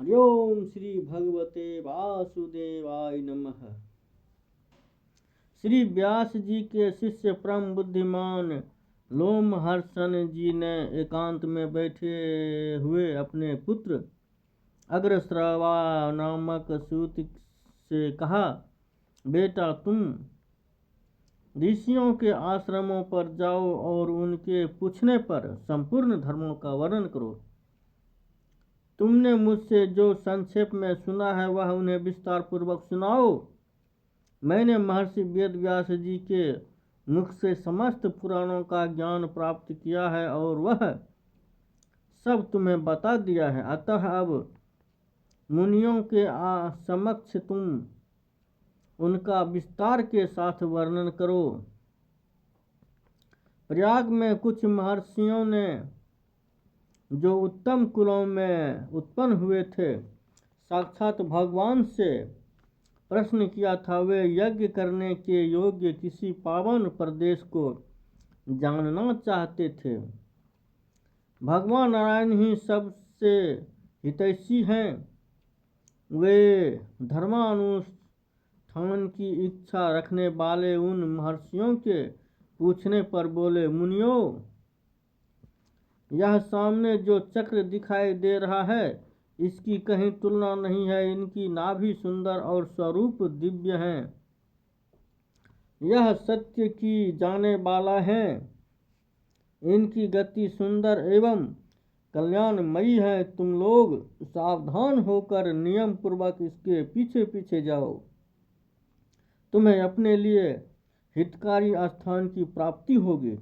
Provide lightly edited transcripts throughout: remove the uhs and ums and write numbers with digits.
हरि ओम श्री भगवते वासुदेवाय नमः। श्री व्यास जी के शिष्य परम बुद्धिमान लोमहर्षण जी ने एकांत में बैठे हुए अपने पुत्र अग्रश्रवा नामक सूत से कहा, बेटा तुम ऋषियों के आश्रमों पर जाओ और उनके पूछने पर संपूर्ण धर्मों का वर्णन करो। तुमने मुझसे जो संक्षेप में सुना है वह उन्हें विस्तार पूर्वक सुनाओ। मैंने महर्षि वेदव्यास जी के मुख से समस्त पुराणों का ज्ञान प्राप्त किया है और वह सब तुम्हें बता दिया है। अतः अब मुनियों के समक्ष तुम उनका विस्तार के साथ वर्णन करो। प्रयाग में कुछ महर्षियों ने जो उत्तम कुलों में उत्पन्न हुए थे, साक्षात भगवान से प्रश्न किया था। वे यज्ञ करने के योग्य किसी पावन प्रदेश को जानना चाहते थे। भगवान नारायण ही सबसे हितैषी हैं। वे धर्मानुष्ठान की इच्छा रखने वाले उन महर्षियों के पूछने पर बोले, मुनियों, यह सामने जो चक्र दिखाई दे रहा है इसकी कहीं तुलना नहीं है। इनकी नाभि सुंदर और स्वरूप दिव्य हैं। यह सत्य की जाने वाला है। इनकी गति सुंदर एवं कल्याणमयी है। तुम लोग सावधान होकर नियम पूर्वक इसके पीछे पीछे जाओ। तुम्हें अपने लिए हितकारी स्थान की प्राप्ति होगी।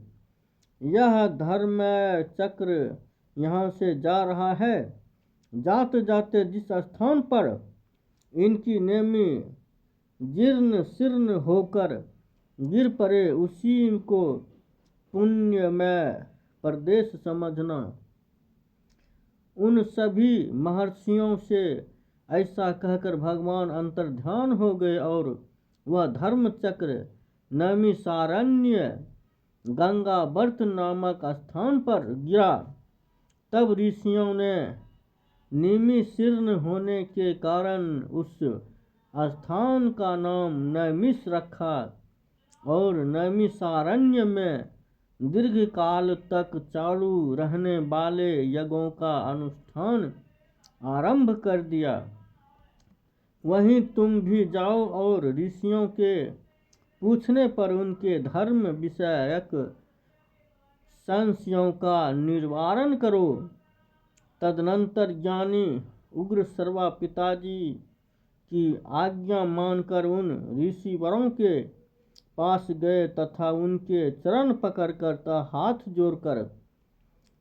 यह धर्म चक्र यहाँ से जा रहा है। जाते जाते जिस स्थान पर इनकी नेमी जीर्ण शीर्ण होकर गिर पड़े उसी को पुण्यमय प्रदेश समझना। उन सभी महर्षियों से ऐसा कहकर भगवान अंतर्ध्यान हो गए और वह धर्म चक्र नैमिषारण्य गंगावर्त नामक स्थान पर गिरा। तब ऋषियों ने निमिषीर्ण होने के कारण उस स्थान का नाम नैमिष रखा और नैमिषारण्य में दीर्घ काल तक चालू रहने वाले यज्ञों का अनुष्ठान आरंभ कर दिया। वहीं तुम भी जाओ और ऋषियों के पूछने पर उनके धर्म विषयक संशयों का निवारण करो। तदनंतर ज्ञानी उग्रश्रवा पिताजी की आज्ञा मानकर उन ऋषिवरों के पास गए तथा उनके चरण पकड़कर तथा हाथ जोड़कर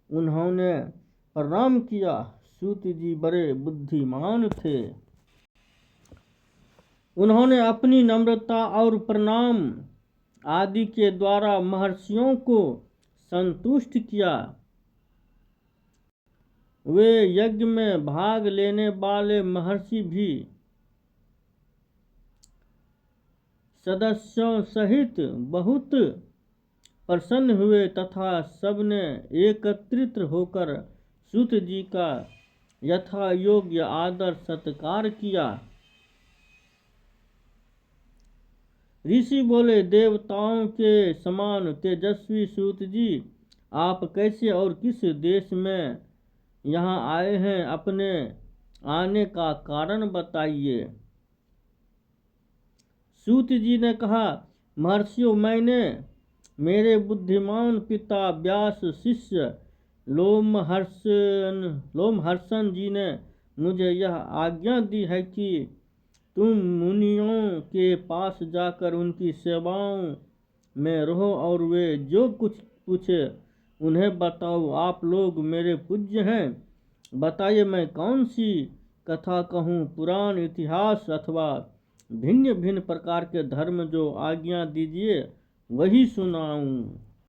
उन्होंने प्रणाम किया। सूत जी बड़े बुद्धिमान थे। उन्होंने अपनी नम्रता और प्रणाम आदि के द्वारा महर्षियों को संतुष्ट किया। वे यज्ञ में भाग लेने वाले महर्षि भी सदस्यों सहित बहुत प्रसन्न हुए तथा सबने एकत्रित होकर सूत जी का यथा योग्य आदर सत्कार किया। ऋषि बोले, देवताओं के समान तेजस्वी सूत जी, आप कैसे और किस देश में यहाँ आए हैं? अपने आने का कारण बताइए। सूत जी ने कहा, महर्षियों, मैंने मेरे बुद्धिमान पिता व्यास शिष्य लोमहर्षण जी ने मुझे यह आज्ञा दी है कि तुम मुनियों के पास जाकर उनकी सेवाओं में रहो और वे जो कुछ पूछे उन्हें बताओ। आप लोग मेरे पूज्य हैं। बताइए मैं कौन सी कथा कहूँ, पुराण, इतिहास अथवा भिन्न भिन्न प्रकार के धर्म, जो आज्ञा दीजिए वही सुनाऊं।